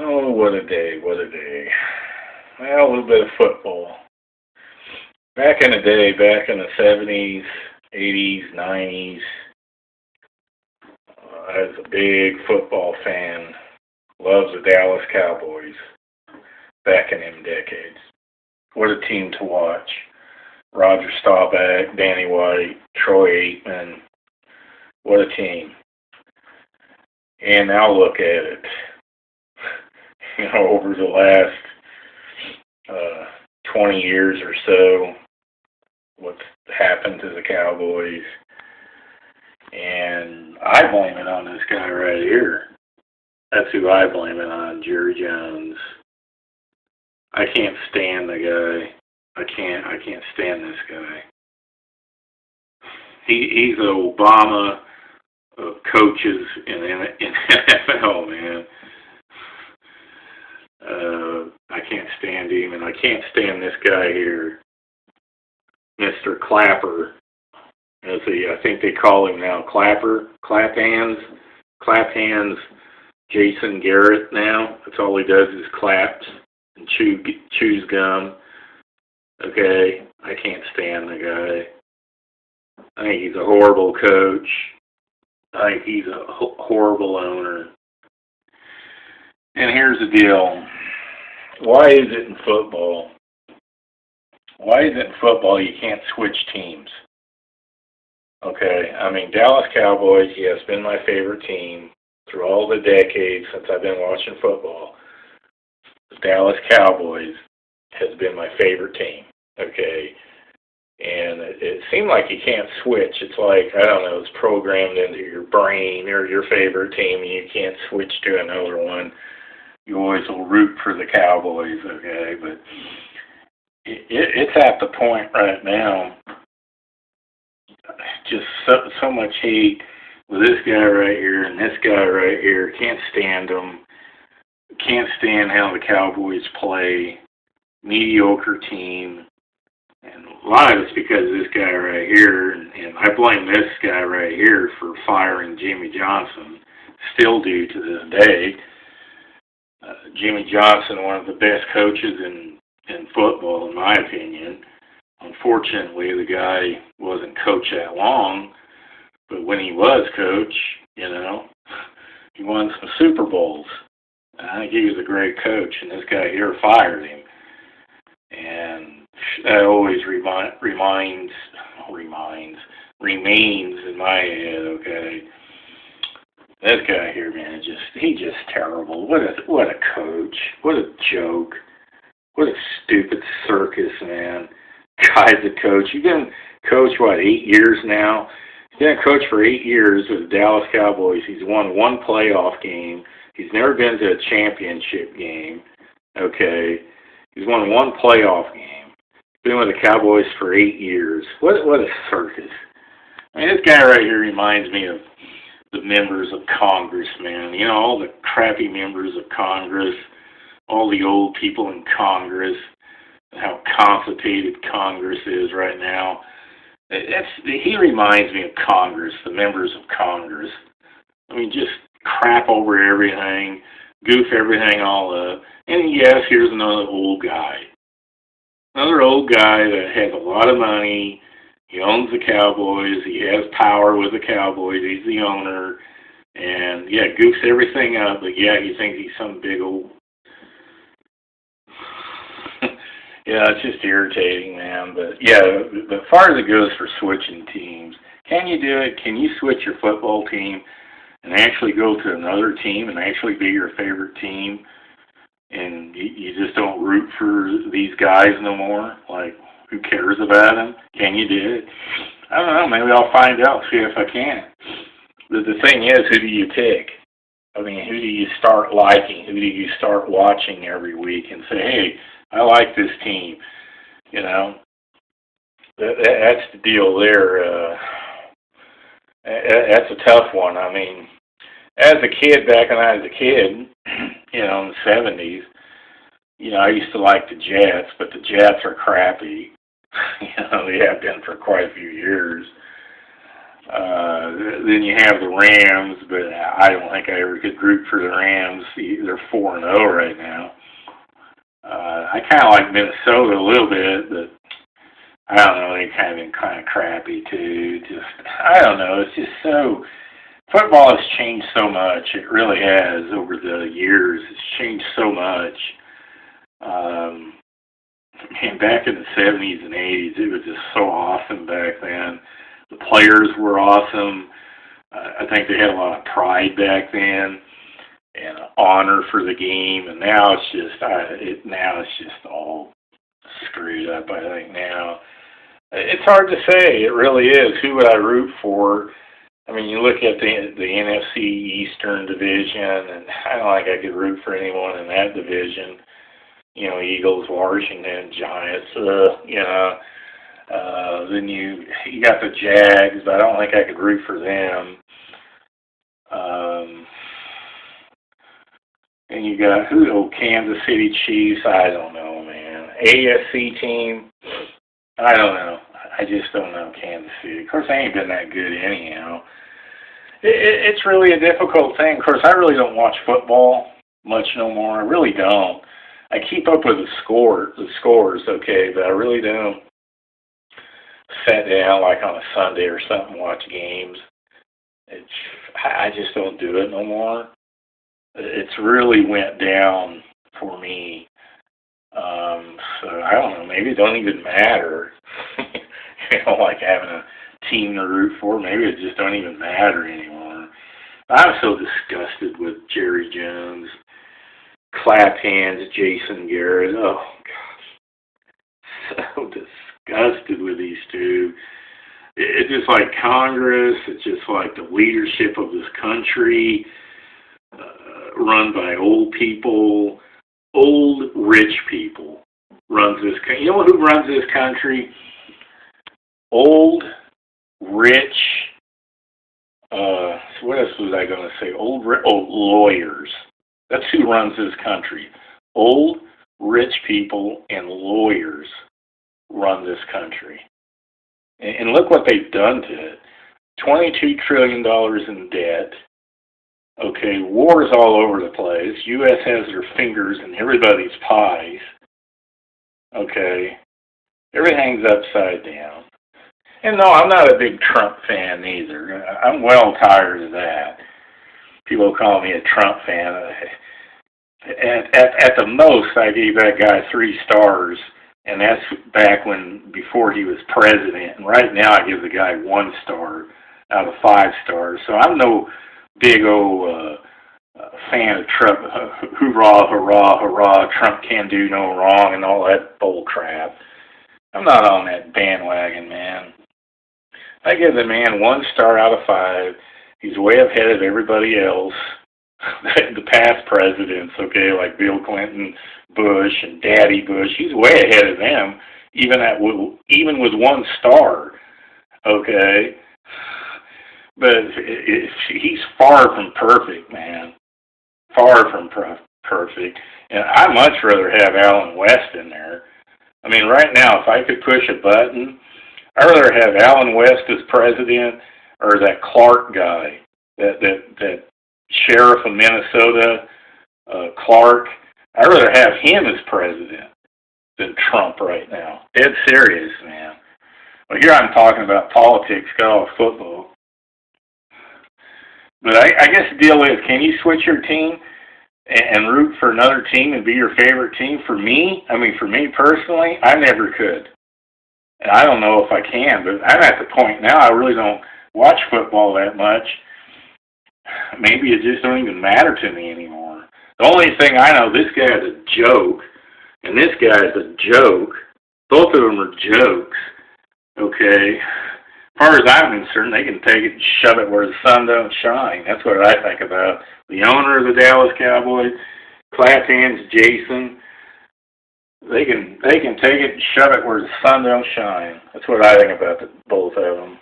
Oh, what a day, what a day. Well, a little bit of football. Back in the day, back in the 70s, 80s, 90s, I was a big football fan. Loves the Dallas Cowboys back in them decades. What a team to watch. Roger Staubach, Danny White, Troy Aikman. What a team. And now look at it. Over the last 20 years or so, what's happened to the Cowboys. And I blame it on this guy right here. That's who I blame it on, Jerry Jones. I can't stand the guy. I can't stand this guy. He's the Obama of coaches in NFL, man. I can't stand him, and I can't stand this guy here, Mr. Clapper. I think they call him now Clapper, Clap Hands, Jason Garrett now. That's all he does is claps and chews gum. Okay, I can't stand the guy. I think he's a horrible coach. I think he's a horrible owner. And here's the deal. Why is it in football? Why is it in football you can't switch teams? Okay, I mean, Dallas Cowboys, yes, been my favorite team through all the decades since I've been watching football. The Dallas Cowboys has been my favorite team, okay? And it seemed like you can't switch. It's like, I don't know, it's programmed into your brain or your favorite team, and you can't switch to another one. You always will root for the Cowboys, okay? But it's at the point right now, just so much hate with this guy right here and this guy right here. Can't stand them. Can't stand how the Cowboys play. Mediocre team. And a lot of it's because of this guy right here, and I blame this guy right here for firing Jimmy Johnson. Still do to this day. Jimmy Johnson, one of the best coaches in football, in my opinion. Unfortunately, the guy wasn't coach that long, but when he was coach, he won some Super Bowls. I think he was a great coach, and this guy here fired him. And that always remains in my head, okay? This guy here, man, he's just terrible. What a coach. What a joke. What a stupid circus, man. Guy's a coach. You've been coach, 8 years now? He's been a coach for 8 years with the Dallas Cowboys. He's won one playoff game. He's never been to a championship game, okay? He's won one playoff game. He's been with the Cowboys for 8 years. What a circus. I mean, this guy right here reminds me of the members of Congress, man. All the crappy members of Congress, all the old people in Congress, how complicated Congress is right now. He reminds me of Congress, the members of Congress. I mean, just crap over everything, goof everything all up. And yes, here's another old guy. Another old guy that has a lot of money. He owns the Cowboys. He has power with the Cowboys. He's the owner. And, yeah, goofs everything up. But, yeah, he thinks he's some big old... Yeah, it's just irritating, man. But, yeah, as far as it goes for switching teams, can you do it? Can you switch your football team and actually go to another team and actually be your favorite team? And you just don't root for these guys no more? Like, who cares about them? Can you do it? I don't know. Maybe I'll find out, see if I can. But the thing is, who do you pick? I mean, who do you start liking? Who do you start watching every week and say, hey, I like this team? That's the deal there. That's a tough one. I mean, as a kid, back when I was a kid, in the 70s, I used to like the Jets, but the Jets are crappy. They have been for quite a few years. Then you have the Rams, but I don't think I ever could root for the Rams. They're 4-0 right now. I kind of like Minnesota a little bit, but I don't know. They've been kind of crappy too. I don't know. It's just so. Football has changed so much. It really has over the years. It's changed so much. Man, back in the 70s and 80s, it was just so awesome back then. The players were awesome. I think they had a lot of pride back then and honor for the game. And now it's just all screwed up. I think now it's hard to say. It really is. Who would I root for? I mean, you look at the NFC Eastern Division, and I don't think I could root for anyone in that division. You know, Eagles, Washington, Giants. Then you got the Jags, but I don't think I could root for them. And you got Kansas City Chiefs. I don't know, man. AFC team. I don't know. I just don't know Kansas City. Of course, they ain't been that good anyhow. It's really a difficult thing. Of course, I really don't watch football much no more. I really don't. I keep up with the scores, okay, but I really don't sit down like on a Sunday or something and watch games. I just don't do it no more. It's really went down for me. So I don't know. Maybe it don't even matter. Like having a team to root for. Maybe it just don't even matter anymore. I'm so disgusted with Jerry Jones, clap hands, Jason Garrett. Oh gosh, so disgusted with these two. It's just like Congress. It's just like the leadership of this country, run by old people, old rich people. Runs this. You know who runs this country? Old, rich. What else was I going to say? Lawyers. That's who runs this country. Old, rich people and lawyers run this country. And look what they've done to it. $22 trillion in debt. Okay, wars all over the place. U.S. has their fingers in everybody's pies. Okay, everything's upside down. And no, I'm not a big Trump fan either. I'm well tired of that. People call me a Trump fan. At the most, I gave that guy 3 stars, and that's back before he was president. And right now, I give the guy 1 star out of 5 stars. So I'm no big old fan of Trump. Hoorah, hurrah, hurrah! Trump can do no wrong, and all that bull crap. I'm not on that bandwagon, man. I give the man 1 star out of 5. He's way ahead of everybody else. The past presidents, okay, like Bill Clinton, Bush, and Daddy Bush. He's way ahead of them, even with 1 star, okay. But he's far from perfect, man. Far from perfect. And I'd much rather have Alan West in there. I mean, right now, if I could push a button, I'd rather have Alan West as president or that Clark guy, that sheriff of Minnesota, Clark. I'd rather have him as president than Trump right now. Dead serious, man. Well, here I'm talking about politics, got off football. But I guess the deal is, can you switch your team and root for another team and be your favorite team? For me personally, I never could. And I don't know if I can, but I'm at the point now I really don't watch football that much. Maybe it just don't even matter to me anymore. The only thing I know, this guy's a joke, and this guy's a joke. Both of them are jokes, okay? As far as I'm concerned, they can take it and shove it where the sun don't shine. That's what I think about the owner of the Dallas Cowboys, clap hands, Jason. They can take it and shove it where the sun don't shine. That's what I think about both of them.